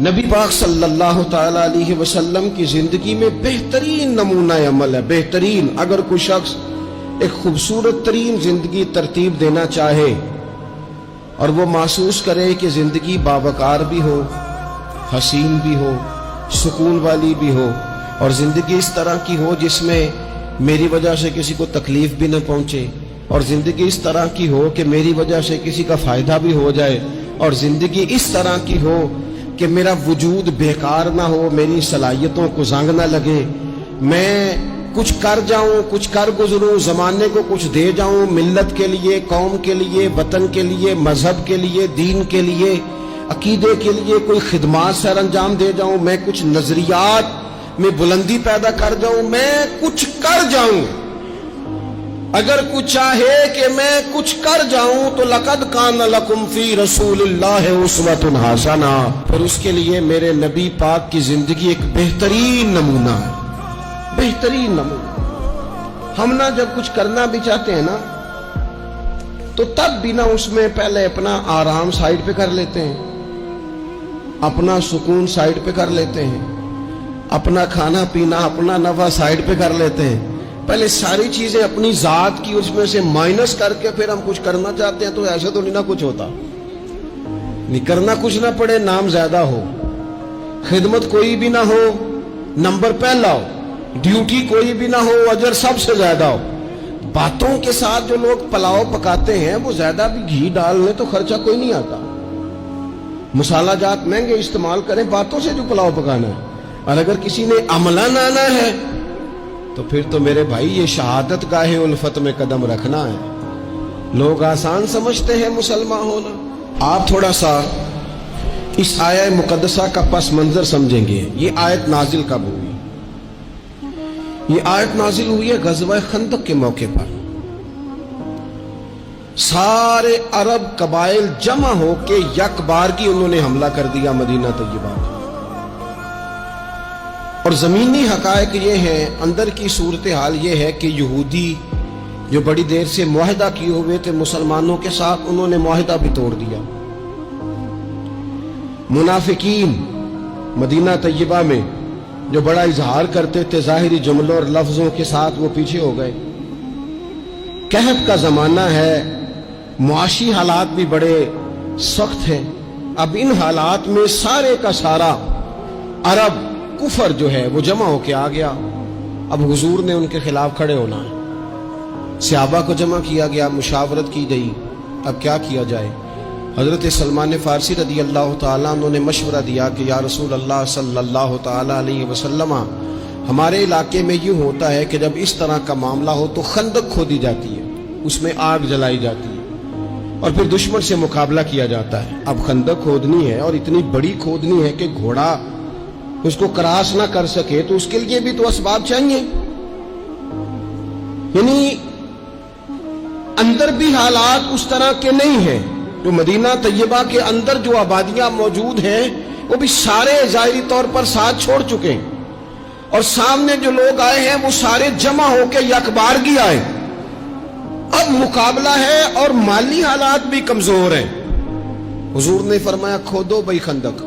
نبی پاک صلی اللہ تعالی علیہ وسلم کی زندگی میں بہترین نمونہ عمل ہے. بہترین. اگر کوئی شخص ایک خوبصورت ترین زندگی ترتیب دینا چاہے اور وہ محسوس کرے کہ زندگی باوقار بھی ہو، حسین بھی ہو، سکون والی بھی ہو، اور زندگی اس طرح کی ہو جس میں میری وجہ سے کسی کو تکلیف بھی نہ پہنچے، اور زندگی اس طرح کی ہو کہ میری وجہ سے کسی کا فائدہ بھی ہو جائے، اور زندگی اس طرح کی ہو کہ میرا وجود بیکار نہ ہو، میری صلاحیتوں کو زنگ نہ لگے، میں کچھ کر جاؤں، کچھ کر گزروں، زمانے کو کچھ دے جاؤں، ملت کے لیے، قوم کے لیے، وطن کے لیے، مذہب کے لیے، دین کے لیے، عقیدے کے لیے کوئی خدمات سر انجام دے جاؤں، میں کچھ نظریات میں بلندی پیدا کر جاؤں، میں کچھ کر جاؤں. اگر کچھ چاہے کہ میں کچھ کر جاؤں تو لقد کان لکم فی رسول اللہ اسوۃ حسنہ، پھر اس کے لیے میرے نبی پاک کی زندگی ایک بہترین نمونہ ہے. بہترین نمونہ. ہم نہ جب کچھ کرنا بھی چاہتے ہیں نا تو تب بھی نہ اس میں پہلے اپنا آرام سائیڈ پہ کر لیتے ہیں، اپنا سکون سائیڈ پہ کر لیتے ہیں، اپنا کھانا پینا، اپنا نفع سائیڈ پہ کر لیتے ہیں. پہلے ساری چیزیں اپنی ذات کی اس میں سے مائنس کر کے پھر ہم کچھ کرنا چاہتے ہیں. تو ایسے تو نہیں نہ کچھ ہوتا، نہیں کرنا کچھ نہ پڑے، نام زیادہ ہو، خدمت کوئی بھی نہ ہو، نمبر پہلا ہو، ڈیوٹی کوئی بھی نہ ہو، اجر سب سے زیادہ ہو. باتوں کے ساتھ جو لوگ پلاؤ پکاتے ہیں وہ زیادہ بھی گھی ڈال لیں تو خرچہ کوئی نہیں آتا. مسالہ جات مہنگے استعمال کریں، باتوں سے جو پلاؤ پکانا ہے. اور اگر کسی نے عملان آنا ہے تو پھر تو میرے بھائی یہ شہادت گاہ الفت میں قدم رکھنا ہے. لوگ آسان سمجھتے ہیں مسلمان ہونا. آپ تھوڑا سا اس آیہ مقدسہ کا پس منظر سمجھیں گے. یہ آیت نازل کب ہوئی؟ یہ آیت نازل ہوئی ہے غزوہ خندق کے موقع پر. سارے عرب قبائل جمع ہو کے یک بار کی انہوں نے حملہ کر دیا مدینہ طیبہ. اور زمینی حقائق یہ ہیں، اندر کی صورتحال یہ ہے کہ یہودی جو بڑی دیر سے معاہدہ کیے ہوئے تھے مسلمانوں کے ساتھ، انہوں نے معاہدہ بھی توڑ دیا. منافقین مدینہ طیبہ میں جو بڑا اظہار کرتے تھے ظاہری جملوں اور لفظوں کے ساتھ، وہ پیچھے ہو گئے. کہف کا زمانہ ہے، معاشی حالات بھی بڑے سخت ہیں. اب ان حالات میں سارے کا سارا عرب کفر جو ہے وہ جمع ہو کے آ گیا. اب حضور نے ان کے خلاف کھڑے ہونا ہے. صحابہ کو جمع کیا گیا، مشاورت کی گئی اب کیا کیا جائے. حضرت سلمان فارسی رضی اللہ تعالیٰ عنہ نے مشورہ دیا کہ یا رسول اللہ صلی اللہ تعالیٰ علیہ وسلم، ہمارے علاقے میں یوں ہوتا ہے کہ جب اس طرح کا معاملہ ہو تو خندق کھودی جاتی ہے، اس میں آگ جلائی جاتی ہے اور پھر دشمن سے مقابلہ کیا جاتا ہے. اب خندق کھودنی ہے اور اتنی بڑی کھودنی ہے کہ گھوڑا اس کو کراس نہ کر سکے، تو اس کے لیے بھی تو اسباب چاہیے. یعنی اندر بھی حالات اس طرح کے نہیں ہیں. جو مدینہ طیبہ کے اندر جو آبادیاں موجود ہیں وہ بھی سارے ظاہری طور پر ساتھ چھوڑ چکے ہیں، اور سامنے جو لوگ آئے ہیں وہ سارے جمع ہو کے یکبارگی آئے. اب مقابلہ ہے اور مالی حالات بھی کمزور ہیں. حضور نے فرمایا کھودو بھائی خندق.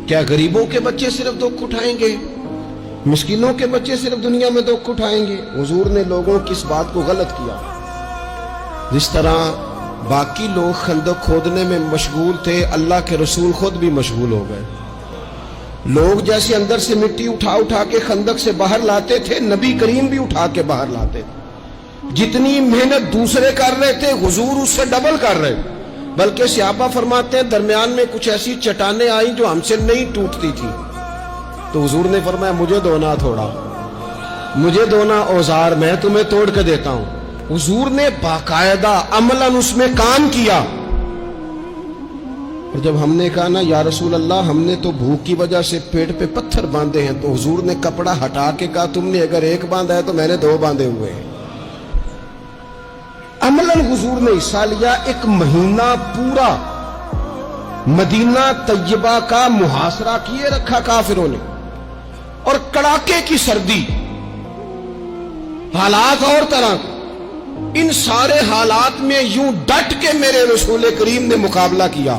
کیا غریبوں کے بچے صرف دکھ اٹھائیں گے؟ مسکینوں کے بچے صرف دنیا میں دکھ اٹھائیں گے؟ حضور نے لوگوں کی اس بات کو غلط کیا. جس طرح باقی لوگ خندق کھودنے میں مشغول تھے، اللہ کے رسول خود بھی مشغول ہو گئے. لوگ جیسے اندر سے مٹی اٹھا اٹھا کے خندق سے باہر لاتے تھے، نبی کریم بھی اٹھا کے باہر لاتے تھے. جتنی محنت دوسرے کر رہے تھے حضور اس سے ڈبل کر رہے. بلکہ صحابہ فرماتے ہیں درمیان میں کچھ ایسی چٹانیں آئیں جو ہم سے نہیں ٹوٹتی تھی، تو حضور نے فرمایا مجھے دونا تھوڑا، مجھے دونا اوزار، میں تمہیں توڑ کے دیتا ہوں. حضور نے باقاعدہ عملاً اس میں کام کیا. اور جب ہم نے کہا نا یا رسول اللہ ہم نے تو بھوک کی وجہ سے پیٹ پہ پتھر باندھے ہیں، تو حضور نے کپڑا ہٹا کے کہا تم نے اگر ایک باندھا ہے تو میں نے دو باندھے ہوئے ہیں. عملاً حضور نے حصہ لیا. ایک مہینہ پورا مدینہ طیبہ کا محاصرہ کیے رکھا کافروں نے، اور کڑاکے کی سردی، حالات اور طرح. ان سارے حالات میں یوں ڈٹ کے میرے رسول کریم نے مقابلہ کیا.